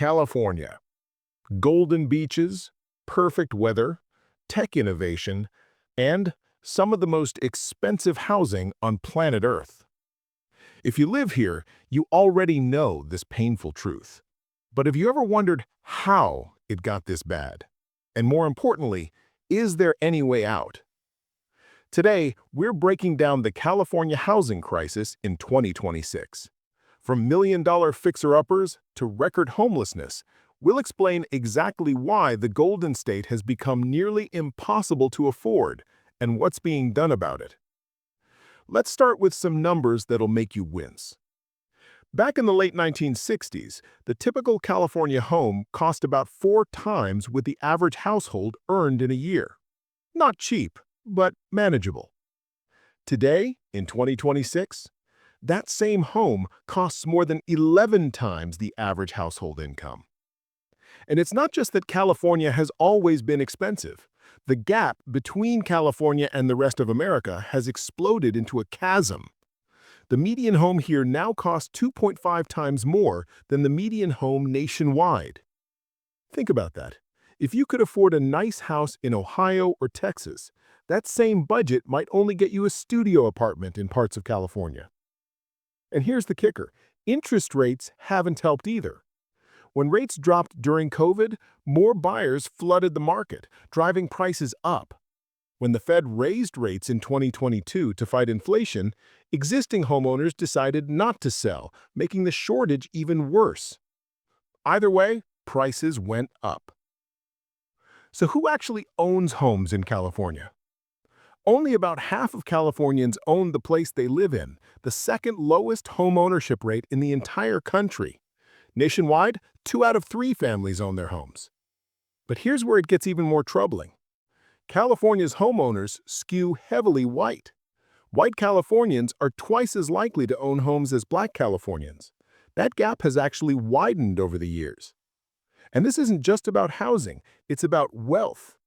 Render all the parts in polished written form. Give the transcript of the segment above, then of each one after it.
California. Golden beaches, perfect weather, tech innovation, and some of the most expensive housing on planet Earth. If you live here, you already know this painful truth. But have you ever wondered how it got this bad? And more importantly, is there any way out? Today, we're breaking down the California housing crisis in 2026. From million-dollar fixer-uppers to record homelessness, we'll explain exactly why the Golden State has become nearly impossible to afford and what's being done about it. Let's start with some numbers that'll make you wince. Back in the late 1960s, the typical California home cost about 4 times what the average household earned in a year. Not cheap, but manageable. Today, in 2026, that same home costs more than 11 times the average household income. And it's not just that California has always been expensive. The gap between California and the rest of America has exploded into a chasm. The median home here now costs 2.5 times more than the median home nationwide. Think about that. If you could afford a nice house in Ohio or Texas, that same budget might only get you a studio apartment in parts of California. And here's the kicker. Interest rates haven't helped either. When rates dropped during COVID, more buyers flooded the market, driving prices up. When the Fed raised rates in 2022 to fight inflation, existing homeowners decided not to sell, making the shortage even worse. Either way, prices went up. So who actually owns homes in California? Only about half of Californians own the place they live in, the second lowest home ownership rate in the entire country. Nationwide, 2 out of 3 families own their homes. But here's where it gets even more troubling. California's homeowners skew heavily white. White Californians are twice as likely to own homes as Black Californians. That gap has actually widened over the years. And this isn't just about housing, it's about wealth.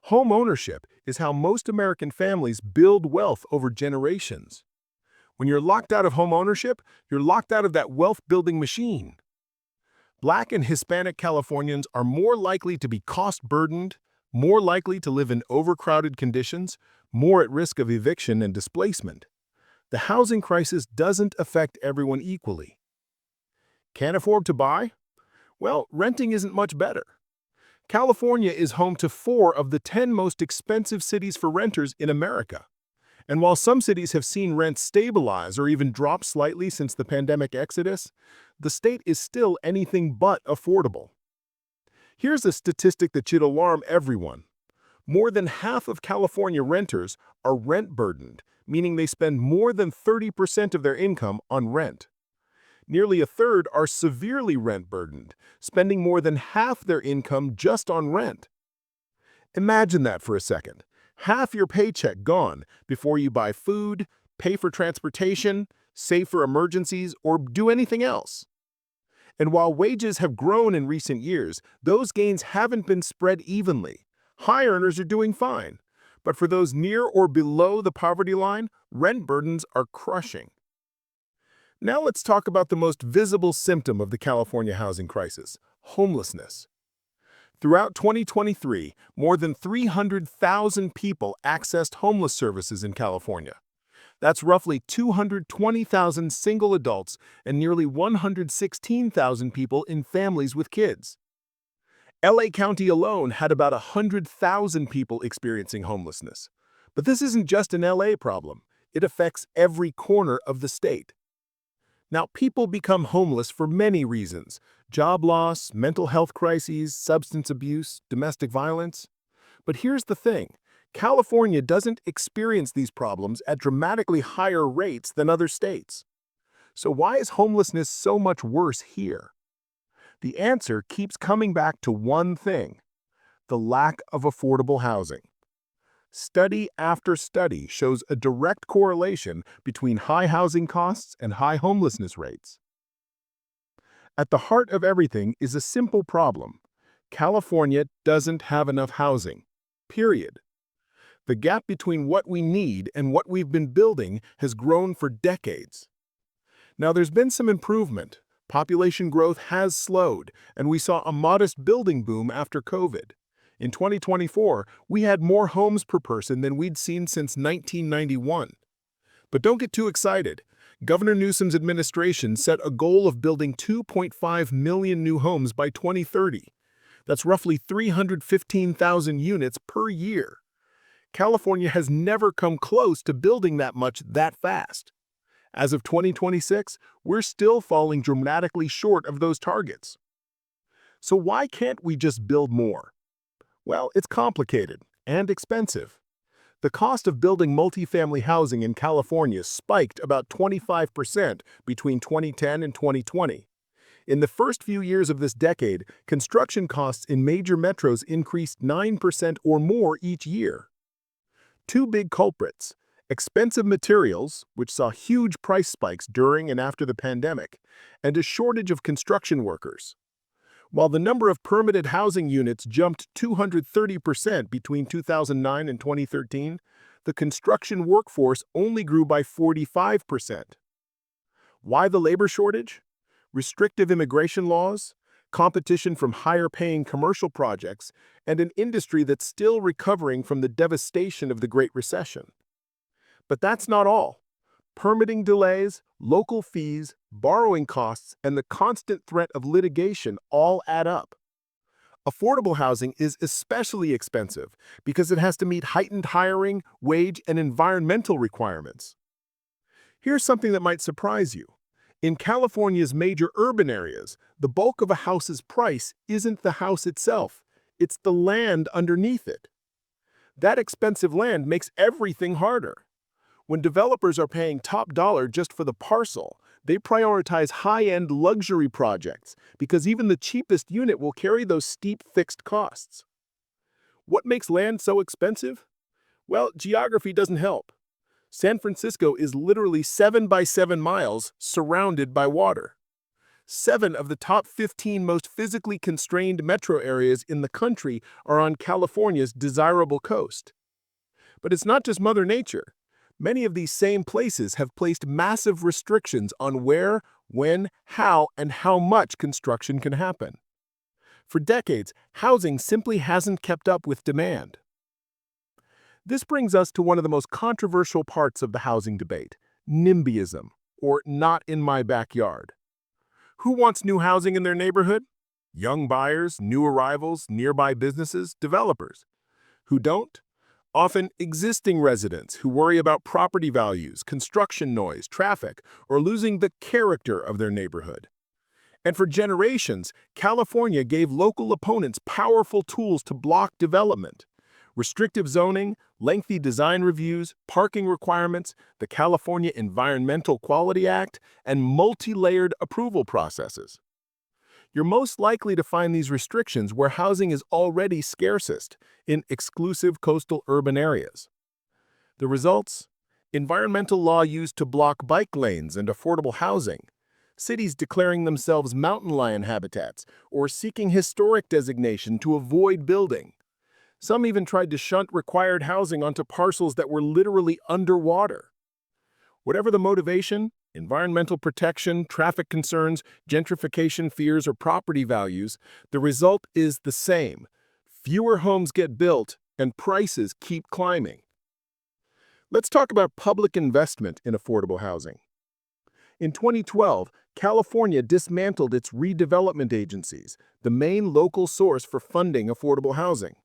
Home ownership is how most American families build wealth over generations. When you're locked out of home ownership, you're locked out of that wealth-building machine. Black and Hispanic Californians are more likely to be cost-burdened, more likely to live in overcrowded conditions, more at risk of eviction and displacement. The housing crisis doesn't affect everyone equally. Can't afford to buy? Well, renting isn't much better. California is home to 4 of the 10 most expensive cities for renters in America. And while some cities have seen rents stabilize or even drop slightly since the pandemic exodus, the state is still anything but affordable. Here's a statistic that should alarm everyone. More than half of California renters are rent-burdened, meaning they spend more than 30% of their income on rent. Nearly a third are severely rent-burdened, spending more than half their income just on rent. Imagine that for a second. Half your paycheck gone before you buy food, pay for transportation, save for emergencies, or do anything else. And while wages have grown in recent years, those gains haven't been spread evenly. High earners are doing fine. But for those near or below the poverty line, rent burdens are crushing. Now let's talk about the most visible symptom of the California housing crisis: homelessness. Throughout 2023, more than 300,000 people accessed homeless services in California. That's roughly 220,000 single adults and nearly 116,000 people in families with kids. LA County alone had about 100,000 people experiencing homelessness. But this isn't just an LA problem. It affects every corner of the state. Now, people become homeless for many reasons: job loss, mental health crises, substance abuse, domestic violence. But here's the thing. California doesn't experience these problems at dramatically higher rates than other states. So why is homelessness so much worse here? The answer keeps coming back to one thing: the lack of affordable housing. Study after study shows a direct correlation between high housing costs and high homelessness rates. At the heart of everything is a simple problem. California doesn't have enough housing. Period. The gap between what we need and what we've been building has grown for decades. Now, there's been some improvement. Population growth has slowed, and we saw a modest building boom after COVID. In 2024, we had more homes per person than we'd seen since 1991. But don't get too excited. Governor Newsom's administration set a goal of building 2.5 million new homes by 2030. That's roughly 315,000 units per year. California has never come close to building that much that fast. As of 2026, we're still falling dramatically short of those targets. So why can't we just build more? Well, it's complicated and expensive. The cost of building multifamily housing in California spiked about 25% between 2010 and 2020. In the first few years of this decade, construction costs in major metros increased 9% or more each year. Two big culprits: expensive materials, which saw huge price spikes during and after the pandemic, and a shortage of construction workers. While the number of permitted housing units jumped 230% between 2009 and 2013, the construction workforce only grew by 45%. Why the labor shortage? Restrictive immigration laws, competition from higher-paying commercial projects, and an industry that's still recovering from the devastation of the Great Recession. But that's not all. Permitting delays, local fees, borrowing costs, and the constant threat of litigation all add up. Affordable housing is especially expensive because it has to meet heightened hiring, wage, and environmental requirements. Here's something that might surprise you. In California's major urban areas, the bulk of a house's price isn't the house itself, it's the land underneath it. That expensive land makes everything harder. When developers are paying top dollar just for the parcel, they prioritize high-end luxury projects because even the cheapest unit will carry those steep fixed costs. What makes land so expensive? Well, geography doesn't help. San Francisco is literally 7 by 7 miles surrounded by water. 7 of the top 15 most physically constrained metro areas in the country are on California's desirable coast. But it's not just Mother Nature. Many of these same places have placed massive restrictions on where, when, how, and how much construction can happen. For decades, housing simply hasn't kept up with demand. This brings us to one of the most controversial parts of the housing debate: NIMBYism, or not in my backyard. Who wants new housing in their neighborhood? Young buyers, new arrivals, nearby businesses, developers. Who don't? Often existing residents who worry about property values, construction noise, traffic, or losing the character of their neighborhood. And for generations, California gave local opponents powerful tools to block development. Restrictive zoning, lengthy design reviews, parking requirements, the California Environmental Quality Act, and multi-layered approval processes. You're most likely to find these restrictions where housing is already scarcest, in exclusive coastal urban areas. The results? Environmental law used to block bike lanes and affordable housing, cities declaring themselves mountain lion habitats or seeking historic designation to avoid building. Some even tried to shunt required housing onto parcels that were literally underwater. Whatever the motivation, environmental protection, traffic concerns, gentrification fears, or property values, the result is the same. Fewer homes get built, and prices keep climbing. Let's talk about public investment in affordable housing. In 2012, California dismantled its redevelopment agencies, the main local source for funding affordable housing.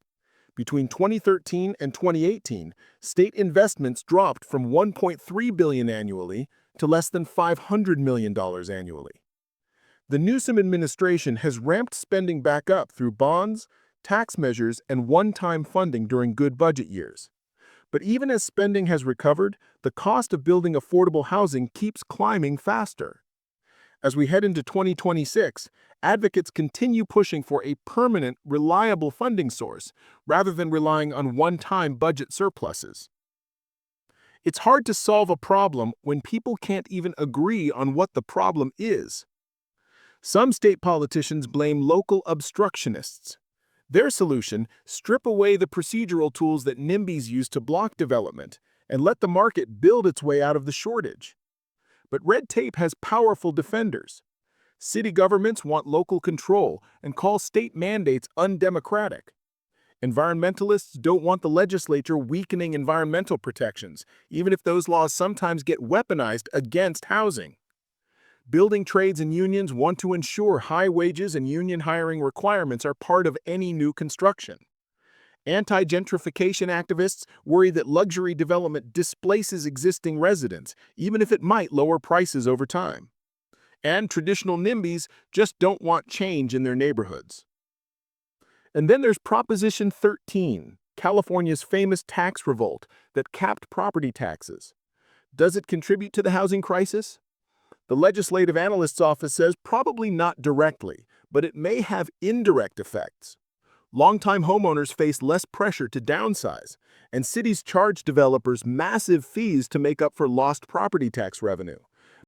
Between 2013 and 2018, state investments dropped from $1.3 billion annually to less than $500 million annually. The Newsom administration has ramped spending back up through bonds, tax measures, and one-time funding during good budget years. But even as spending has recovered, the cost of building affordable housing keeps climbing faster. As we head into 2026, advocates continue pushing for a permanent, reliable funding source rather than relying on one-time budget surpluses. It's hard to solve a problem when people can't even agree on what the problem is. Some state politicians blame local obstructionists. Their solution: strip away the procedural tools that NIMBYs use to block development and let the market build its way out of the shortage. But red tape has powerful defenders. City governments want local control and call state mandates undemocratic. Environmentalists don't want the legislature weakening environmental protections, even if those laws sometimes get weaponized against housing. Building trades and unions want to ensure high wages and union hiring requirements are part of any new construction. Anti-gentrification activists worry that luxury development displaces existing residents, even if it might lower prices over time. And traditional NIMBYs just don't want change in their neighborhoods. And then there's Proposition 13, California's famous tax revolt that capped property taxes. Does it contribute to the housing crisis? The Legislative Analyst's Office says probably not directly, but it may have indirect effects. Longtime homeowners face less pressure to downsize, and cities charge developers massive fees to make up for lost property tax revenue.